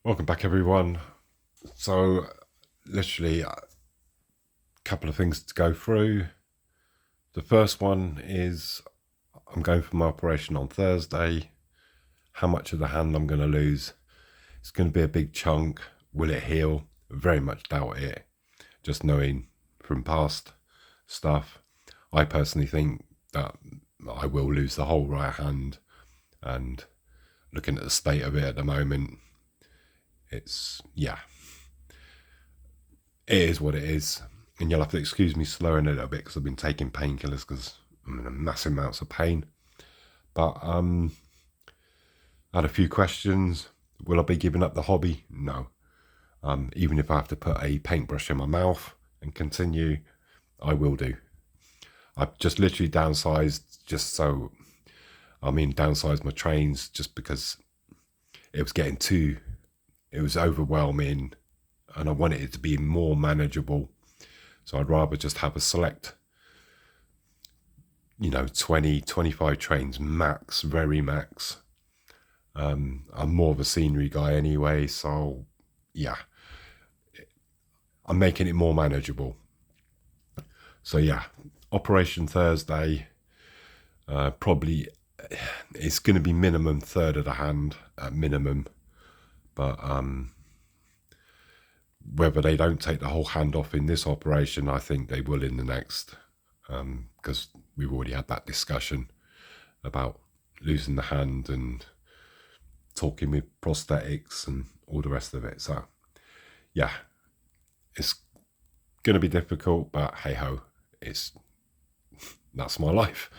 Welcome back, everyone. So, literally, a couple of things to go through. The first one is I'm going for my operation on Thursday. How much of the hand I'm going to lose? It's going to be a big chunk. Will it heal? Very much doubt it. Just knowing from past stuff, I personally think that I will lose the whole right hand. And looking at the state of it at the moment, it is what it is. And you'll have to excuse me slowing a little bit because I've been taking painkillers because I'm in massive amounts of pain. But I had a few questions. Will I be giving up the hobby? No. Even if I have to put a paintbrush in my mouth and continue, I will do. I've just literally downsized downsized my trains just because it was overwhelming and I wanted it to be more manageable. So I'd rather just have a select, 20, 25 trains max, very max. I'm more of a scenery guy anyway, so yeah, I'm making it more manageable. So yeah, Operation Thursday, probably it's going to be minimum third of the hand at minimum, but whether they don't take the whole hand off in this operation, I think they will in the next, because we've already had that discussion about losing the hand and talking with prosthetics and all the rest of it. So yeah, it's going to be difficult, but hey ho, that's my life.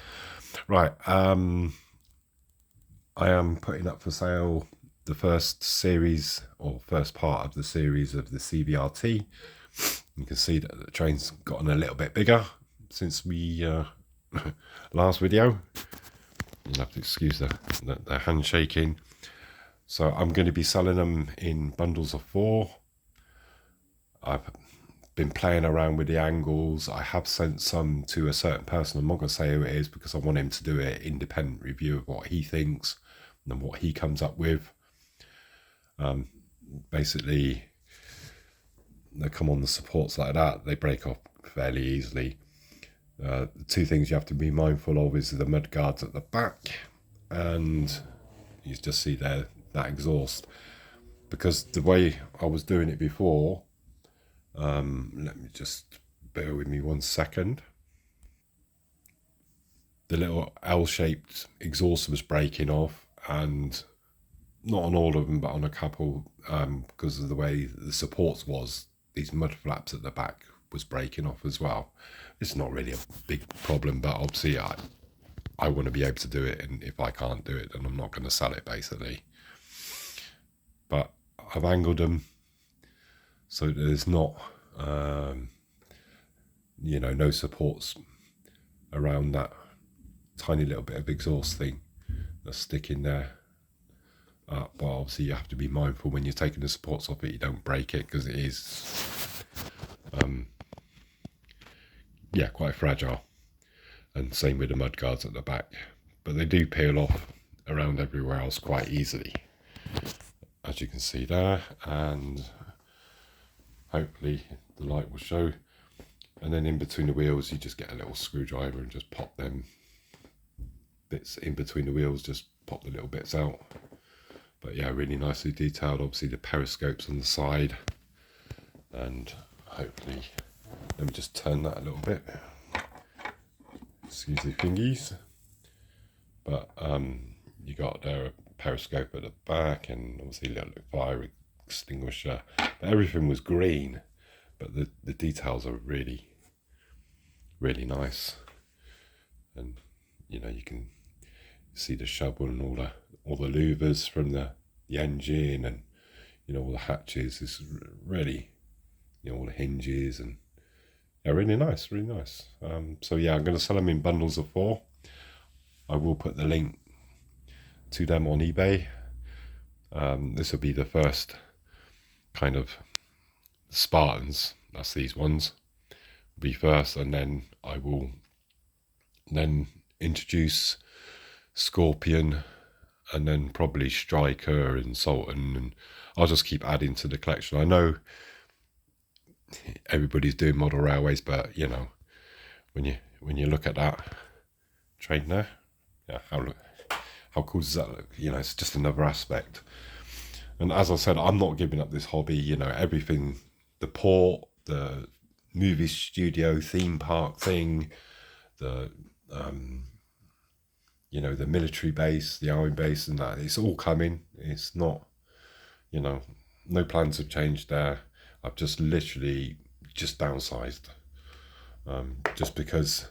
Right, I am putting up for sale the first series or first part of the series of the CVRT. You can see that the train's gotten a little bit bigger since we last video. You'll have to excuse the handshaking. So I'm going to be selling them in bundles of 4. I've been playing around with the angles. I have sent some to a certain person. I'm not going to say who it is because I want him to do an independent review of what he thinks and what he comes up with. Basically, they come on the supports like that. They break off fairly easily. The two things you have to be mindful of is the mud guards at the back, and you just see there that exhaust. Because the way I was doing it before, let me just bear with me 1 second. The little L-shaped exhaust was breaking off, and not on all of them, but on a couple, because of the way the supports was, these mud flaps at the back was breaking off as well. It's not really a big problem, but obviously I want to be able to do it, and if I can't do it, then I'm not going to sell it, basically. But I've angled them so there's not, no supports around that tiny little bit of exhaust thing that's sticking there. But obviously you have to be mindful when you're taking the supports off it, you don't break it because it is, quite fragile. And same with the mud guards at the back. But they do peel off around everywhere else quite easily, as you can see there. And hopefully the light will show. And then in between the wheels, you just get a little screwdriver and just pop them bits in between the wheels, just pop the little bits out. But yeah, really nicely detailed. Obviously the periscopes on the side, and hopefully, let me just turn that a little bit. Excuse the fingies. But you got there a periscope at the back, and obviously a little fire extinguisher. But everything was green, but the details are really, really nice. And you can see the shovel and all the louvers from the engine, and all the hatches is really, all the hinges, and really nice, really nice. So yeah, I'm going to sell them in bundles of 4. I will put the link to them on eBay. This will be the first kind of Spartans, that's these ones, will be first, and then I will then introduce Scorpion and then probably Striker and Sultan, and I'll just keep adding to the collection. I know everybody's doing model railways, but you know, when you look at that train there, yeah, how cool does that look? You know, it's just another aspect. And as I said, I'm not giving up this hobby. You know, everything, the port, the movie studio, theme park thing, the you know, the military base, the army base, and that, it's all coming. It's not, you know, no plans have changed there. I've just literally just downsized, just because,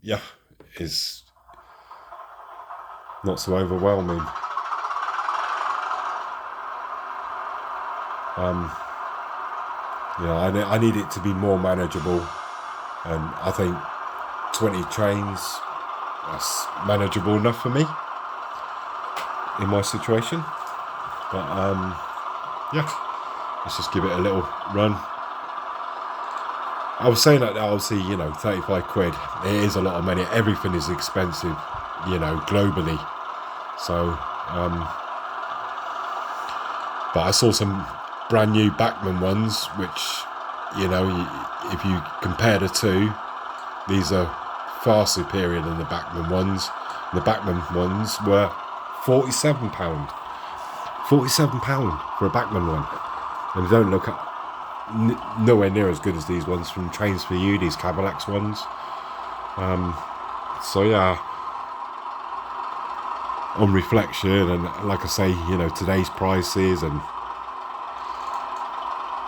yeah, it's not so overwhelming. You know, I need it to be more manageable, and I think 20 trains, that's manageable enough for me in my situation. But yeah, let's just give it a little run. I was saying that obviously, you know, 35 quid, it is a lot of money. Everything is expensive, you know, globally. So, but I saw some brand new Bachmann ones, which, you know, if you compare the two, these are far superior than the Bachmann ones. The Bachmann ones were £47. £47 for a Bachmann one. And they don't look nowhere near as good as these ones from Trains for You, these Cadillacs ones. So yeah, on reflection, and like I say, you know, today's prices, and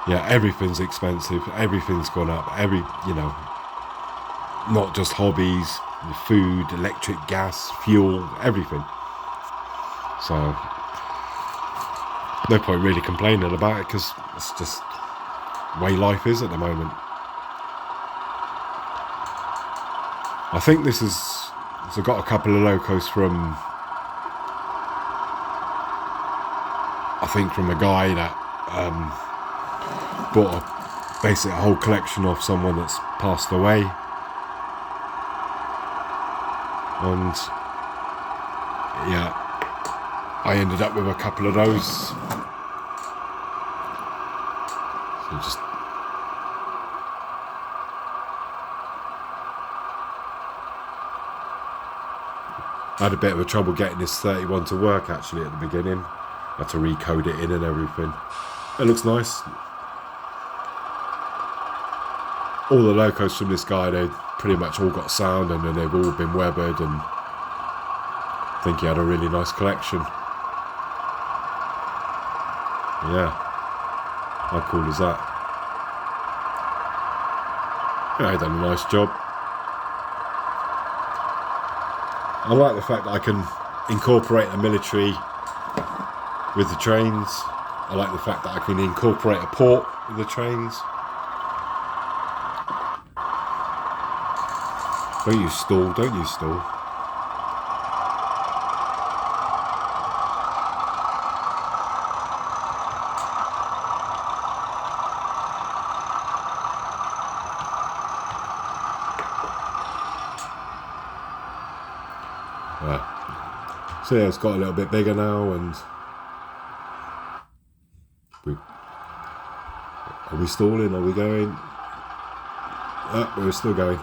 yeah, everything's expensive, everything's gone up, you know, not just hobbies, food, electric, gas, fuel, everything. So no point really complaining about it, because it's just the way life is at the moment. I think this is, so I've got a couple of locos from, I think from a guy that bought basically a whole collection off someone that's passed away, and yeah, I ended up with a couple of those. So just I had a bit of a trouble getting this 31 to work actually at the beginning. I had to recode it in and everything. It looks nice. All the locos from this guy, they pretty much all got sound, and then they've all been weathered, and I think he had a really nice collection. Yeah, how cool is that? Yeah, he done a nice job. I like the fact that I can incorporate the military with the trains. I like the fact that I can incorporate a port with the trains. Don't use stall, don't use stall. So yeah, it's got a little bit bigger now, and are we stalling? Are we going? We're still going.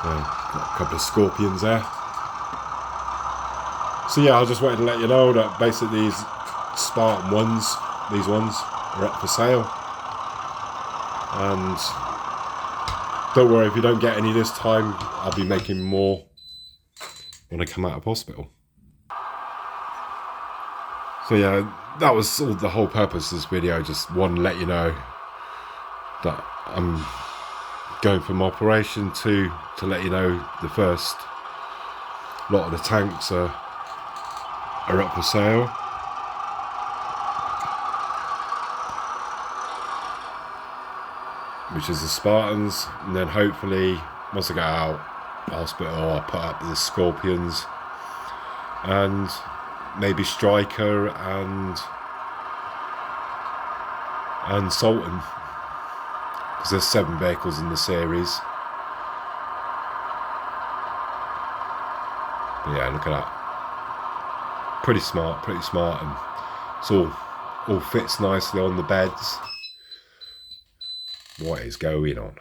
Got a couple of scorpions there. So yeah, I just wanted to let you know that basically these Spartan ones, these ones are up for sale. And don't worry, if you don't get any this time, I'll be making more when I come out of hospital. So yeah, that was all the whole purpose of this video. Just want to let you know that I'm going for my operation. To let you know, the first lot of the tanks are up for sale. Which is the Spartans, and then hopefully once I get out of hospital, I'll put up the Scorpions, and maybe Striker and Sultan, because there's 7 vehicles in the series. But yeah, look at that. Pretty smart, and it's all fits nicely on the beds. What is going on?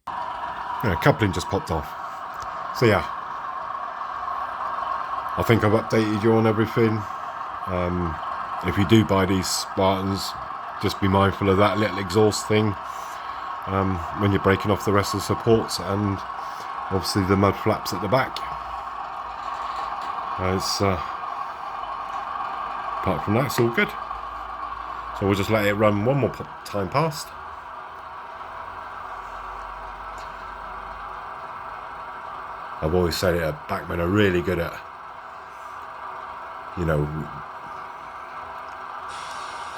Yeah, coupling just popped off. So yeah, I think I've updated you on everything. If you do buy these Spartans, just be mindful of that little exhaust thing when you're breaking off the rest of the supports, and obviously the mud flaps at the back. Apart from that, it's all good. So we'll just let it run one more time past. I've always said it, backmen are really good at, you know,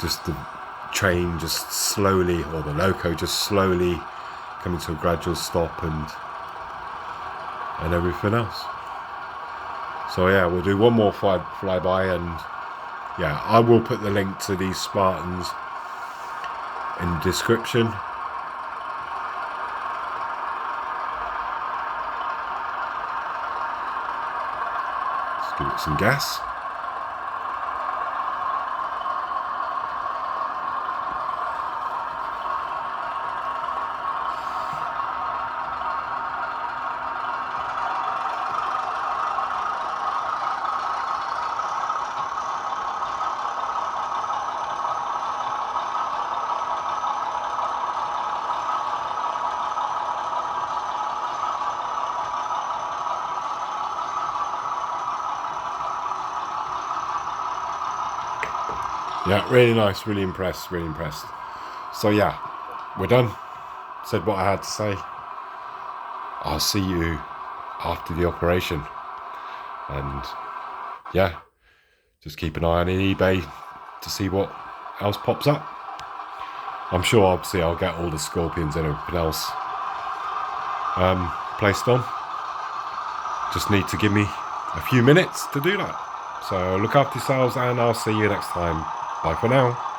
just the train just slowly, or the loco just slowly coming to a gradual stop, and everything else. So yeah, we'll do one more flyby, and yeah, I will put the link to these Spartans in the description. Let's give it some gas. Yeah, really nice, really impressed. So yeah, we're done. Said what I had to say. I'll see you after the operation. And yeah, just keep an eye on eBay to see what else pops up. I'm sure obviously I'll get all the Scorpions and everything else placed on. Just need to give me a few minutes to do that. So look after yourselves, and I'll see you next time. Bye for now.